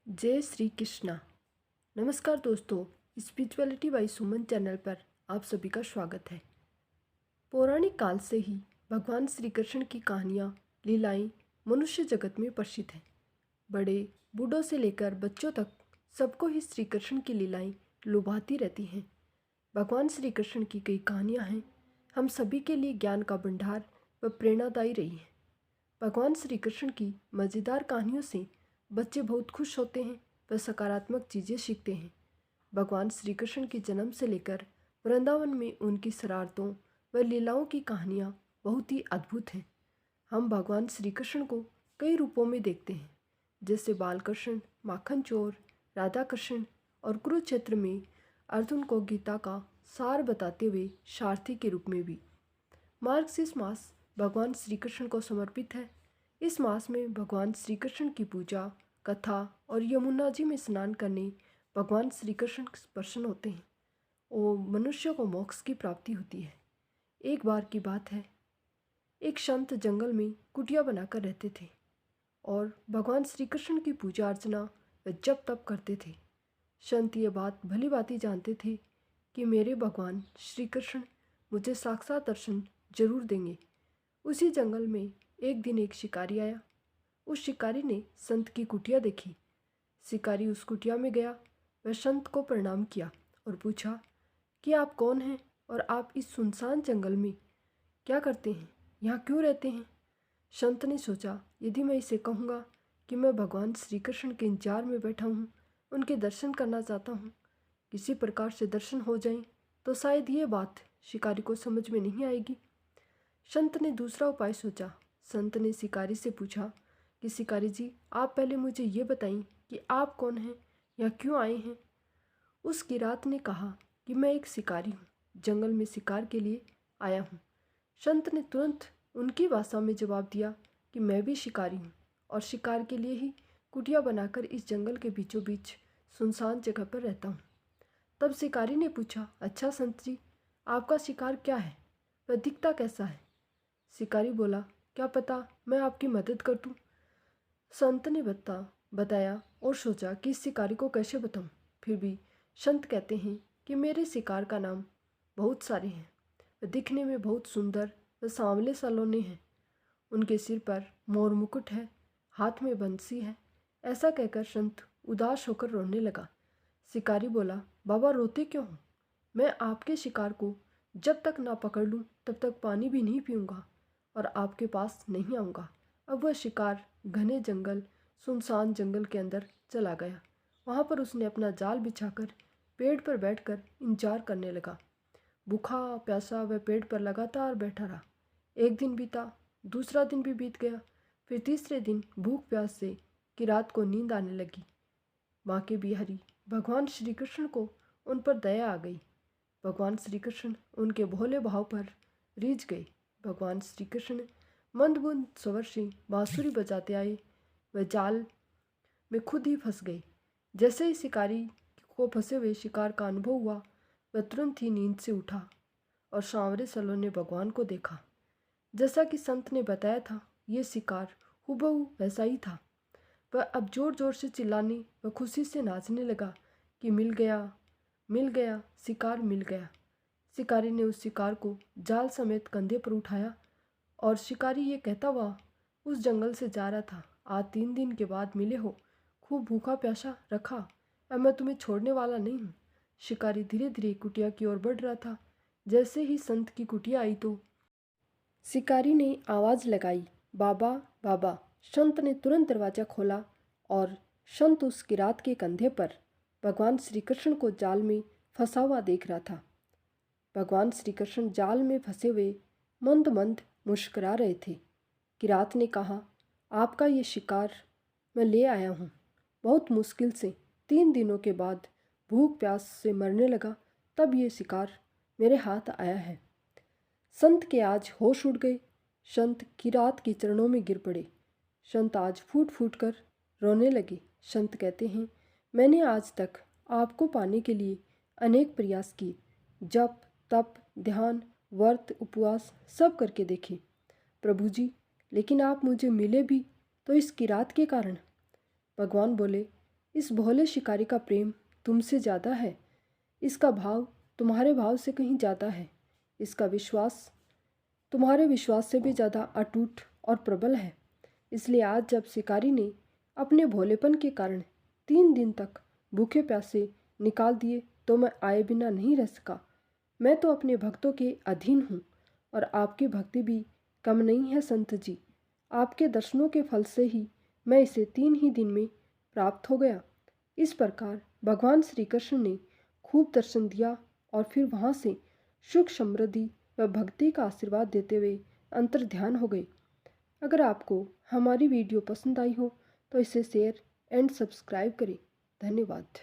जय श्री कृष्णा। नमस्कार दोस्तों, स्पिरिचुअलिटी बाय सुमन चैनल पर आप सभी का स्वागत है। पौराणिक काल से ही भगवान श्री कृष्ण की कहानियाँ, लीलाएं मनुष्य जगत में प्रसिद्ध हैं। बड़े बूढ़ों से लेकर बच्चों तक सबको ही श्री कृष्ण की लीलाएं लुभाती रहती हैं। भगवान श्री कृष्ण की कई कहानियाँ हैं, हम सभी के लिए ज्ञान का भंडार व प्रेरणादायी रही हैं। भगवान श्री कृष्ण की मज़ेदार कहानियों से बच्चे बहुत खुश होते हैं व सकारात्मक चीज़ें सीखते हैं। भगवान श्री कृष्ण के जन्म से लेकर वृंदावन में उनकी शरारतों व लीलाओं की कहानियाँ बहुत ही अद्भुत हैं। हम भगवान श्री कृष्ण को कई रूपों में देखते हैं, जैसे बालकृष्ण, माखन चोर, राधा कृष्ण और कुरुक्षेत्र में अर्जुन को गीता का सार बताते हुए सारथी के रूप में भी। मार्गशीर्ष मास भगवान श्री कृष्ण को समर्पित है। इस मास में भगवान श्री कृष्ण की पूजा, कथा और यमुना जी में स्नान करने भगवान श्री कृष्ण प्रसन्न होते हैं और मनुष्य को मोक्ष की प्राप्ति होती है। एक बार की बात है, एक संत जंगल में कुटिया बनाकर रहते थे और भगवान श्री कृष्ण की पूजा अर्चना व जप तप करते थे। संत ये बात भली भांति जानते थे कि मेरे भगवान श्री कृष्ण मुझे साक्षात दर्शन जरूर देंगे। उसी जंगल में एक दिन एक शिकारी आया। उस शिकारी ने संत की कुटिया देखी। शिकारी उस कुटिया में गया, वह संत को प्रणाम किया और पूछा कि आप कौन हैं और आप इस सुनसान जंगल में क्या करते हैं, यहाँ क्यों रहते हैं। संत ने सोचा, यदि मैं इसे कहूँगा कि मैं भगवान श्री कृष्ण के इंतजार में बैठा हूँ, उनके दर्शन करना चाहता हूँ, किसी प्रकार से दर्शन हो जाएं, तो शायद ये बात शिकारी को समझ में नहीं आएगी। संत ने दूसरा उपाय सोचा। संत ने शिकारी से पूछा कि शिकारी जी, आप पहले मुझे ये बताएं कि आप कौन हैं, यहाँ क्यों आए हैं। उस किरात ने कहा कि मैं एक शिकारी हूँ, जंगल में शिकार के लिए आया हूँ। संत ने तुरंत उनकी भाषा में जवाब दिया कि मैं भी शिकारी हूँ और शिकार के लिए ही कुटिया बनाकर इस जंगल के बीचों बीच सुनसान जगह पर रहता हूँ। तब शिकारी ने पूछा, अच्छा संत जी, आपका शिकार क्या है, वह दिखता कैसा है। शिकारी बोला, क्या पता मैं आपकी मदद कर दूँ। संत ने बताया और सोचा कि इस शिकारी को कैसे बताऊं। फिर भी संत कहते हैं कि मेरे शिकार का नाम बहुत सारे हैं, वे दिखने में बहुत सुंदर व सांवले सलोने हैं। उनके सिर पर मोर मुकुट है, हाथ में बंसी है। ऐसा कहकर संत उदास होकर रोने लगा। शिकारी बोला, बाबा रोते क्यों हो? मैं आपके शिकार को जब तक ना पकड़ लूँ तब तक पानी भी नहीं पीऊँगा और आपके पास नहीं आऊँगा। अब वह शिकार घने जंगल, सुनसान जंगल के अंदर चला गया। वहाँ पर उसने अपना जाल बिछाकर पेड़ पर बैठकर इंतजार करने लगा। भूखा प्यासा वह पेड़ पर लगातार बैठा रहा। एक दिन बीता, दूसरा दिन भी बीत गया। फिर तीसरे दिन भूख प्यास से कि रात को नींद आने लगी। माँ के बिहारी भगवान श्री कृष्ण को उन पर दया आ गई। भगवान श्री कृष्ण उनके भोले भाव पर रीझ गए। भगवान श्री कृष्ण मंदबुंद स्वर से बांसुरी बजाते आए। वह जाल में खुद ही फंस गए। जैसे ही शिकारी को फंसे हुए शिकार का अनुभव हुआ, वह तुरंत ही नींद से उठा और सांवरे सलों ने भगवान को देखा। जैसा कि संत ने बताया था, ये शिकार हुबहू वैसा ही था। वह अब जोर जोर से चिल्लाने व खुशी से नाचने लगा कि मिल गया, मिल गया, शिकार मिल गया। शिकारी ने उस शिकार को जाल समेत कंधे पर उठाया और शिकारी ये कहता हुआ उस जंगल से जा रहा था, आज 3 दिन के बाद मिले हो, खूब भूखा प्यासा रखा, अब मैं तुम्हें छोड़ने वाला नहीं हूँ। शिकारी धीरे धीरे कुटिया की ओर बढ़ रहा था। जैसे ही संत की कुटिया आई तो शिकारी ने आवाज़ लगाई, बाबा बाबा। संत ने तुरंत दरवाज़ा खोला और संत उस किरात के कंधे पर भगवान श्री कृष्ण को जाल में फंसा हुआ देख रहा था। भगवान श्री कृष्ण जाल में फंसे हुए मंद मंद मुस्कुरा रहे थे। किरात ने कहा, आपका ये शिकार मैं ले आया हूँ। बहुत मुश्किल से 3 दिनों के बाद भूख प्यास से मरने लगा, तब ये शिकार मेरे हाथ आया है। संत के आज होश उड़ गए। संत किरात के चरणों में गिर पड़े। संत आज फूट फूट कर रोने लगे। संत कहते हैं, मैंने आज तक आपको पाने के लिए अनेक प्रयास किए, जप तप ध्यान व्रत उपवास सब करके देखे प्रभु जी, लेकिन आप मुझे मिले भी तो इस किरात के कारण। भगवान बोले, इस भोले शिकारी का प्रेम तुमसे ज़्यादा है। इसका भाव तुम्हारे भाव से कहीं ज़्यादा है। इसका विश्वास तुम्हारे विश्वास से भी ज़्यादा अटूट और प्रबल है। इसलिए आज जब शिकारी ने अपने भोलेपन के कारण 3 दिन तक भूखे प्यासे निकाल दिए तो मैं आए बिना नहीं रह सका। मैं तो अपने भक्तों के अधीन हूँ और आपकी भक्ति भी कम नहीं है संत जी। आपके दर्शनों के फल से ही मैं इसे 3 ही दिन में प्राप्त हो गया। इस प्रकार भगवान श्री कृष्ण ने खूब दर्शन दिया और फिर वहाँ से सुख समृद्धि व भक्ति का आशीर्वाद देते हुए अंतर ध्यान हो गए। अगर आपको हमारी वीडियो पसंद आई हो तो इसे शेयर एंड सब्सक्राइब करें। धन्यवाद।